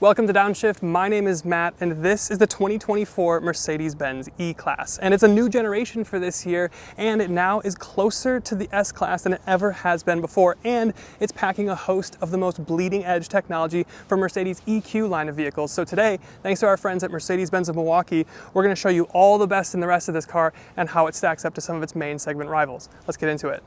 Welcome to Downshift. My name is Matt, and this is the 2024 Mercedes-Benz E-Class. And it's a new generation for this year, and it now is closer to the S-Class than it ever has been before, and it's packing a host of the most bleeding-edge technology for Mercedes EQ line of vehicles. So today, thanks to our friends at Mercedes-Benz of Milwaukee, we're going to show you all the best in the rest of this car and how it stacks up to some of its main segment rivals. Let's get into it.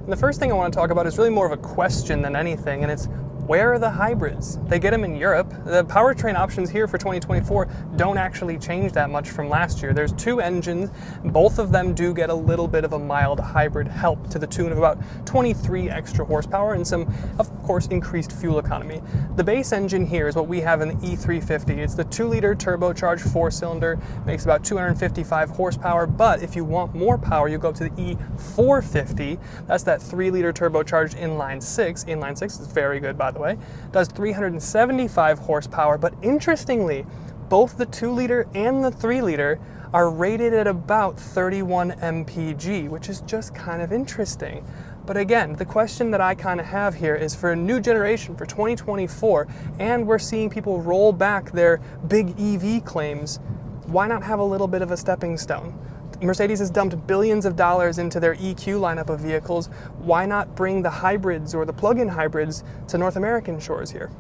And the first thing I want to talk about is really more of a question than anything, and it's where are the hybrids? They get them in Europe. The powertrain options here for 2024 don't actually change that much from last year. There's two engines. Both of them do get a little bit of a mild hybrid help to the tune of about 23 extra horsepower and some, of course, increased fuel economy. The base engine here is what we have in the E350. It's the 2-liter turbocharged 4-cylinder, makes about 255 horsepower, but if you want more power, you go up to the E450. That's that 3-liter turbocharged inline 6. Inline 6 is very good, by the way. Does 375 horsepower, but interestingly, both the 2-liter and the 3-liter are rated at about 31 mpg, which is just kind of interesting. But again, the question that I kind of have here is for a new generation for 2024, and we're seeing people roll back their big EV claims, why not have a little bit of a stepping stone? Mercedes has dumped billions of dollars into their EQ lineup of vehicles. Why not bring the hybrids or the plug-in hybrids to North American shores here?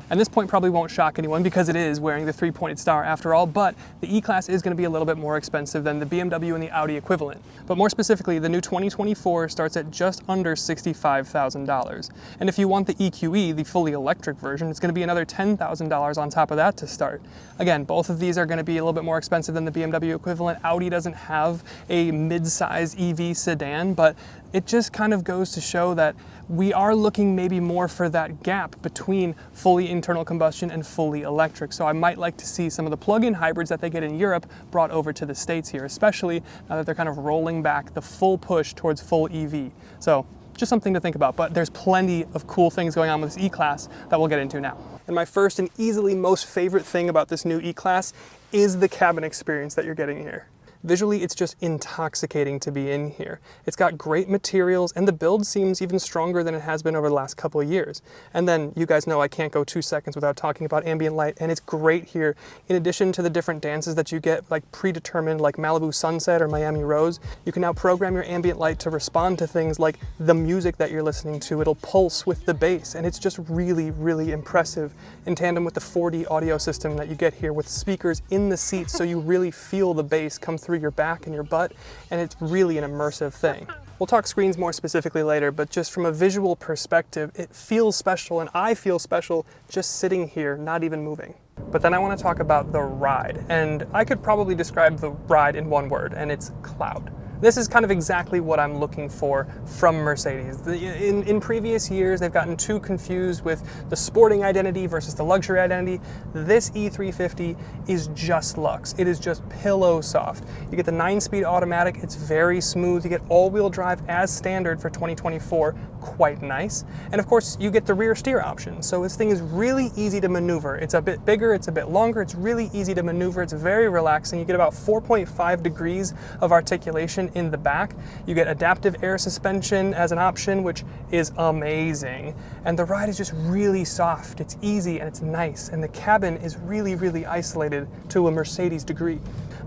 And this point probably won't shock anyone because it is wearing the 3-pointed star after all, but the E-Class is going to be a little bit more expensive than the BMW and the Audi equivalent. But more specifically, the new 2024 starts at just under $65,000. And if you want the EQE, the fully electric version, it's going to be another $10,000 on top of that to start. Again, both of these are going to be a little bit more expensive than the BMW equivalent. Audi doesn't have a mid-size EV sedan, but it just kind of goes to show that we are looking maybe more for that gap between fully internal combustion and fully electric. So I might like to see some of the plug-in hybrids that they get in Europe brought over to the States here, especially now that they're kind of rolling back the full push towards full EV. So just something to think about, but there's plenty of cool things going on with this E-Class that we'll get into now. And my first and easily most favorite thing about this new E-Class is the cabin experience that you're getting here. Visually, it's just intoxicating to be in here. It's got great materials, and the build seems even stronger than it has been over the last couple of years. And then, you guys know I can't go 2 seconds without talking about ambient light, and it's great here. In addition to the different dances that you get, like predetermined, like Malibu Sunset or Miami Rose, you can now program your ambient light to respond to things like the music that you're listening to. It'll pulse with the bass, and it's just really, really impressive in tandem with the 4D audio system that you get here with speakers in the seats, so you really feel the bass come through your back and your butt, and it's really an immersive thing. We'll talk screens more specifically later, but just from a visual perspective, it feels special, and I feel special just sitting here, not even moving. But then I want to talk about the ride, and I could probably describe the ride in one word, and it's cloud. This is kind of exactly what I'm looking for from Mercedes. In previous years, they've gotten too confused with the sporting identity versus the luxury identity. This E350 is just luxe. It is just pillow soft. You get the 9-speed automatic. It's very smooth. You get all-wheel drive as standard for 2024. Quite nice. And of course, you get the rear steer option. So this thing is really easy to maneuver. It's a bit bigger. It's a bit longer. It's really easy to maneuver. It's very relaxing. You get about 4.5 degrees of articulation in the back. You get adaptive air suspension as an option, which is amazing. And the ride is just really soft. It's easy and it's nice. And the cabin is really, really isolated to a Mercedes degree.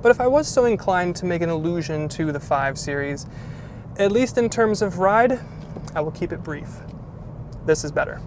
But if I was so inclined to make an allusion to the 5 Series, at least in terms of ride, I will keep it brief. This is better.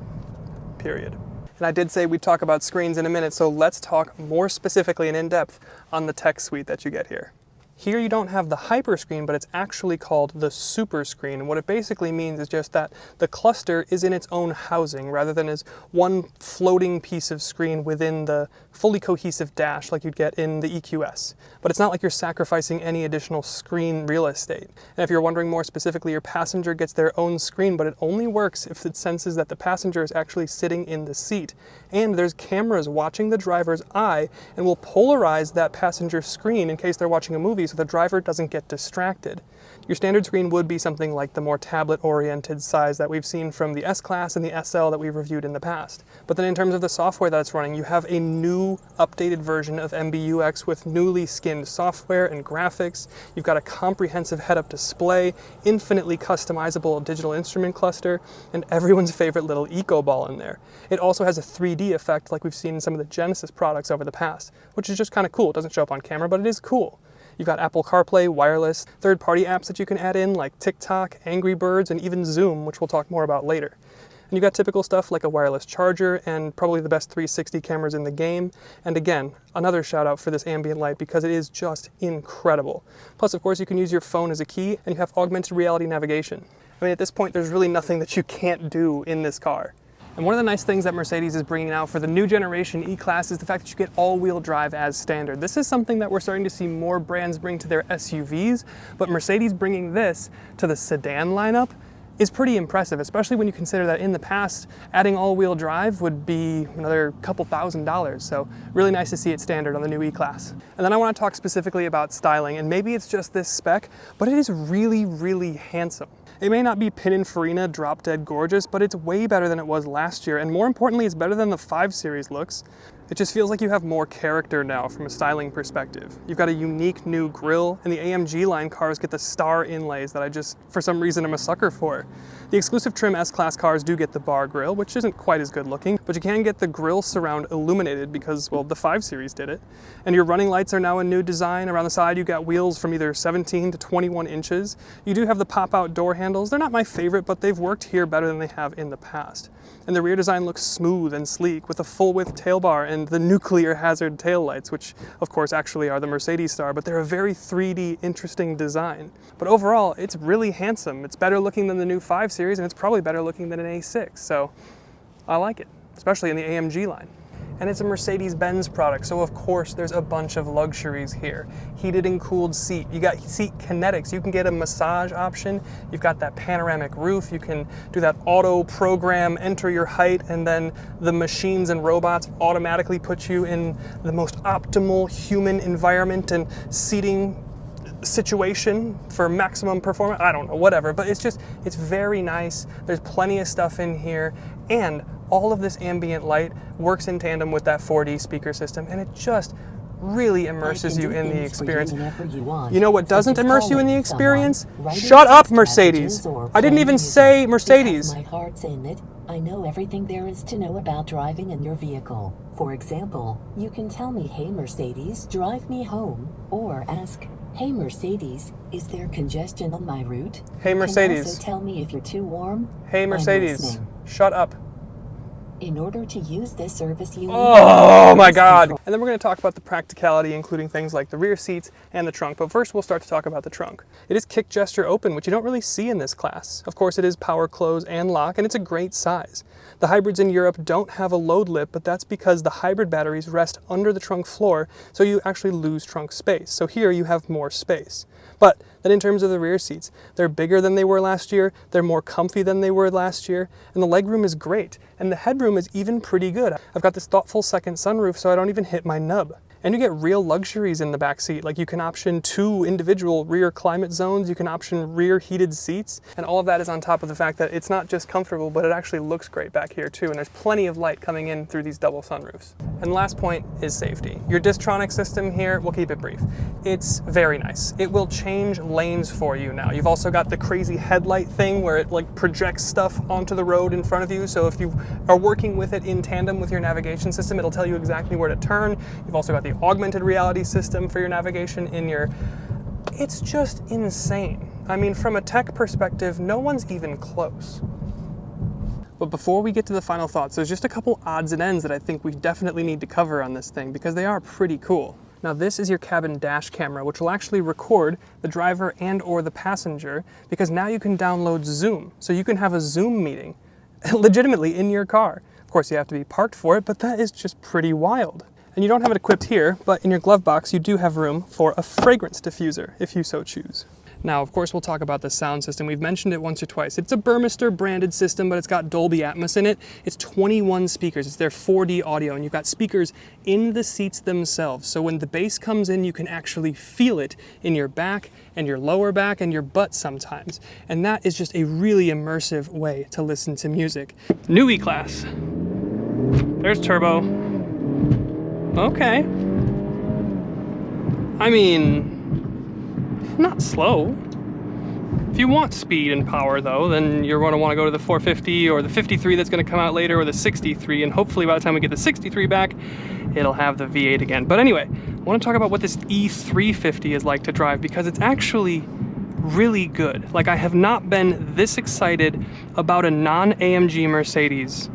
Period. And I did say we'd talk about screens in a minute, so let's talk more specifically and in depth on the tech suite that you get here. Here you don't have the hyper screen, but it's actually called the super screen. And what it basically means is just that the cluster is in its own housing rather than as one floating piece of screen within the fully cohesive dash like you'd get in the EQS. But it's not like you're sacrificing any additional screen real estate. And if you're wondering more specifically, your passenger gets their own screen, but it only works if it senses that the passenger is actually sitting in the seat. And there's cameras watching the driver's eye and will polarize that passenger screen in case they're watching a movie, so the driver doesn't get distracted. Your standard screen would be something like the more tablet-oriented size that we've seen from the S-Class and the SL that we've reviewed in the past. But then in terms of the software that's running, you have a new updated version of MBUX with newly skinned software and graphics. You've got a comprehensive head-up display, infinitely customizable digital instrument cluster, and everyone's favorite little eco ball in there. It also has a 3D effect like we've seen in some of the Genesis products over the past, which is just kind of cool. It doesn't show up on camera, but it is cool. You've got Apple CarPlay, wireless, third-party apps that you can add in like TikTok, Angry Birds, and even Zoom, which we'll talk more about later. And you've got typical stuff like a wireless charger and probably the best 360 cameras in the game. And again, another shout out for this ambient light because it is just incredible. Plus, of course, you can use your phone as a key and you have augmented reality navigation. I mean, at this point, there's really nothing that you can't do in this car. And one of the nice things that Mercedes is bringing out for the new generation E-Class is the fact that you get all-wheel drive as standard. This is something that we're starting to see more brands bring to their SUVs, but Mercedes bringing this to the sedan lineup is pretty impressive, especially when you consider that in the past, adding all-wheel drive would be another couple $1,000s. So really nice to see it standard on the new E-Class. And then I want to talk specifically about styling, and maybe it's just this spec, but it is really, really handsome. It may not be Pininfarina drop dead gorgeous, but it's way better than it was last year, and more importantly, it's better than the 5 Series looks. It just feels like you have more character now from a styling perspective. You've got a unique new grille, and the AMG line cars get the star inlays that I just, for some reason, am a sucker for. The exclusive trim S-Class cars do get the bar grille, which isn't quite as good looking, but you can get the grille surround illuminated because, well, the 5 Series did it. And your running lights are now a new design. Around the side, you got wheels from either 17 to 21 inches. You do have the pop-out door handles. They're not my favorite, but they've worked here better than they have in the past. And the rear design looks smooth and sleek with a full-width tail bar and the nuclear hazard tail lights, which of course actually are the Mercedes star, but they're a very 3D interesting design. But overall, it's really handsome. It's better looking than the new 5 Series, and it's probably better looking than an A6, so I like it, especially in the AMG line. And it's a Mercedes-Benz product, so of course there's a bunch of luxuries here. Heated and cooled seat, you got seat kinetics, you can get a massage option, you've got that panoramic roof, you can do that auto program, enter your height, and then the machines and robots automatically put you in the most optimal human environment and seating situation for maximum performance. I don't know, whatever, but it's very nice. There's plenty of stuff in here, and all of this ambient light works in tandem with that 4D speaker system, and it just really immerses you in the experience. You know what doesn't immerse you in the experience? Shut up, Mercedes! I didn't even say Mercedes. My heart's in it. I know everything there is to know about driving in your vehicle. For example, you can tell me, "Hey Mercedes, drive me home," or ask, "Hey Mercedes, is there congestion on my route?" Hey Mercedes. You can also tell me if you're too warm. Hey Mercedes, shut up. In order to use this service, you Oh my God! And then we're going to talk about the practicality, including things like the rear seats and the trunk. But first, we'll start to talk about the trunk. It is kick gesture open, which you don't really see in this class. Of course, it is power close and lock, and it's a great size. The hybrids in Europe don't have a load lip, but that's because the hybrid batteries rest under the trunk floor, so you actually lose trunk space. So here you have more space. But then in terms of the rear seats, they're bigger than they were last year, they're more comfy than they were last year, and the legroom is great, and the headroom is even pretty good. I've got this thoughtful second sunroof so I don't even hit my nub. And you get real luxuries in the back seat, like you can option 2 individual rear climate zones, you can option rear heated seats, and all of that is on top of the fact that it's not just comfortable, but it actually looks great back here too, and there's plenty of light coming in through these double sunroofs. And the last point is safety. Your Distronic system here, we'll keep it brief. It's very nice. It will change lanes for you now. You've also got the crazy headlight thing where it like projects stuff onto the road in front of you, so if you are working with it in tandem with your navigation system, it'll tell you exactly where to turn. You've also got the augmented reality system for your navigation in your... It's just insane. I mean, from a tech perspective, no one's even close. But before we get to the final thoughts, there's just a couple odds and ends that I think we definitely need to cover on this thing because they are pretty cool. Now this is your cabin dash camera, which will actually record the driver and or the passenger, because now you can download Zoom. So you can have a Zoom meeting legitimately in your car. Of course you have to be parked for it, but that is just pretty wild. And you don't have it equipped here, but in your glove box you do have room for a fragrance diffuser if you so choose. Now, of course, we'll talk about the sound system. We've mentioned it once or twice. It's a Burmester branded system, but it's got Dolby Atmos in it. It's 21 speakers. It's their 4D audio, and you've got speakers in the seats themselves. So when the bass comes in, you can actually feel it in your back and your lower back and your butt sometimes. And that is just a really immersive way to listen to music. New E-Class. There's turbo. Okay. I mean, not slow. If you want speed and power though, then you're going to want to go to the 450 or the 53 that's going to come out later, or the 63, and hopefully by the time we get the 63 back, it'll have the V8 again. But anyway, I want to talk about what this E350 is like to drive, because it's actually really good. Like, I have not been this excited about a non-AMG Mercedes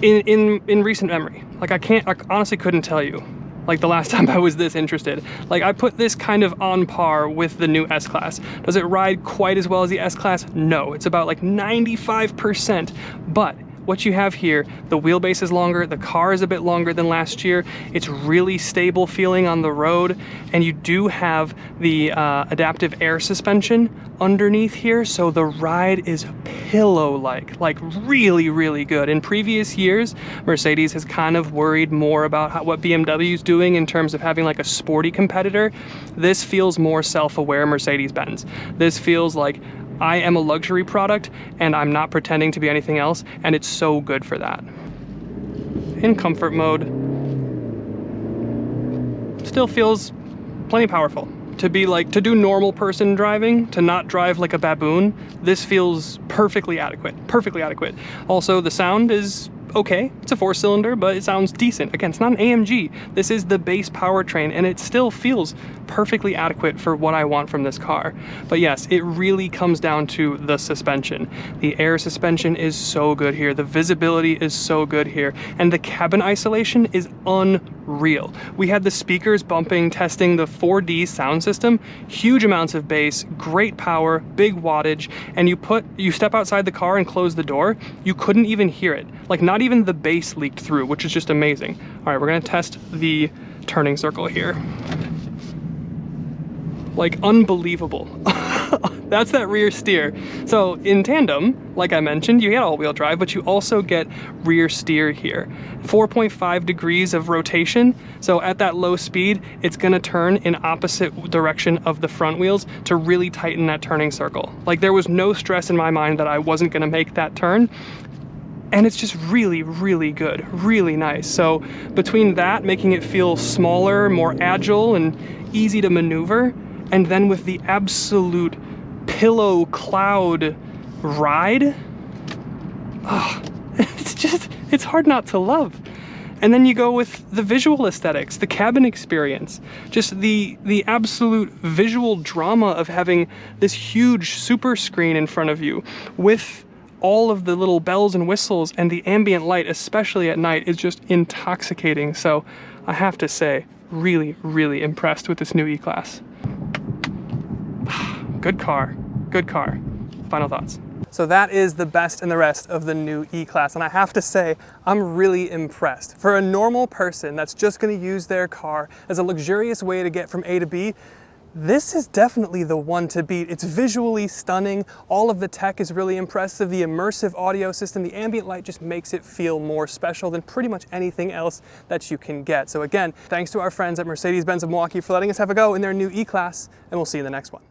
in recent memory. Like, I honestly couldn't tell you like the last time I was this interested. Like, I put this kind of on par with the new S-Class. Does it ride quite as well as the S-Class? No, it's about like 95%, but what you have here, the wheelbase is longer, the car is a bit longer than last year, it's really stable feeling on the road, and you do have the adaptive air suspension underneath here, so the ride is pillow-like, like really, really good. In previous years, Mercedes has kind of worried more about what BMW's doing in terms of having like a sporty competitor. This feels more self-aware Mercedes-Benz. This feels like, I am a luxury product and I'm not pretending to be anything else, and it's so good for that. In comfort mode, still feels plenty powerful. To do normal person driving, to not drive like a baboon, this feels perfectly adequate, perfectly adequate. Also, the sound is okay. It's a 4-cylinder, but it sounds decent. Again, it's not an AMG. This is the base powertrain, and it still feels perfectly adequate for what I want from this car. But yes, it really comes down to the suspension. The air suspension is so good here. The visibility is so good here. And the cabin isolation is unreal. We had the speakers bumping, testing the 4D sound system, huge amounts of bass, great power, big wattage, and you step outside the car and close the door, you couldn't even hear it. Like, not even the bass leaked through, which is just amazing. All right, we're gonna test the turning circle here. Like, unbelievable. That's that rear steer. So in tandem, like I mentioned, you get all-wheel drive, but you also get rear steer here. 4.5 degrees of rotation. So at that low speed, it's gonna turn in opposite direction of the front wheels to really tighten that turning circle. Like, there was no stress in my mind that I wasn't gonna make that turn. And it's just really, really good, really nice. So between that, making it feel smaller, more agile, and easy to maneuver, and then with the absolute pillow cloud ride, it's hard not to love. And then you go with the visual aesthetics, the cabin experience, just the absolute visual drama of having this huge super screen in front of you with all of the little bells and whistles, and the ambient light, especially at night, is just intoxicating. So I have to say, really, really impressed with this new E-Class. Good car, good car. Final thoughts. So that is the best and the rest of the new E-Class, and I have to say, I'm really impressed. For a normal person that's just gonna use their car as a luxurious way to get from A to B, this is definitely the one to beat. It's visually stunning. All of the tech is really impressive. The immersive audio system, the ambient light just makes it feel more special than pretty much anything else that you can get. So again, thanks to our friends at Mercedes-Benz of Milwaukee for letting us have a go in their new E-Class, and we'll see you in the next one.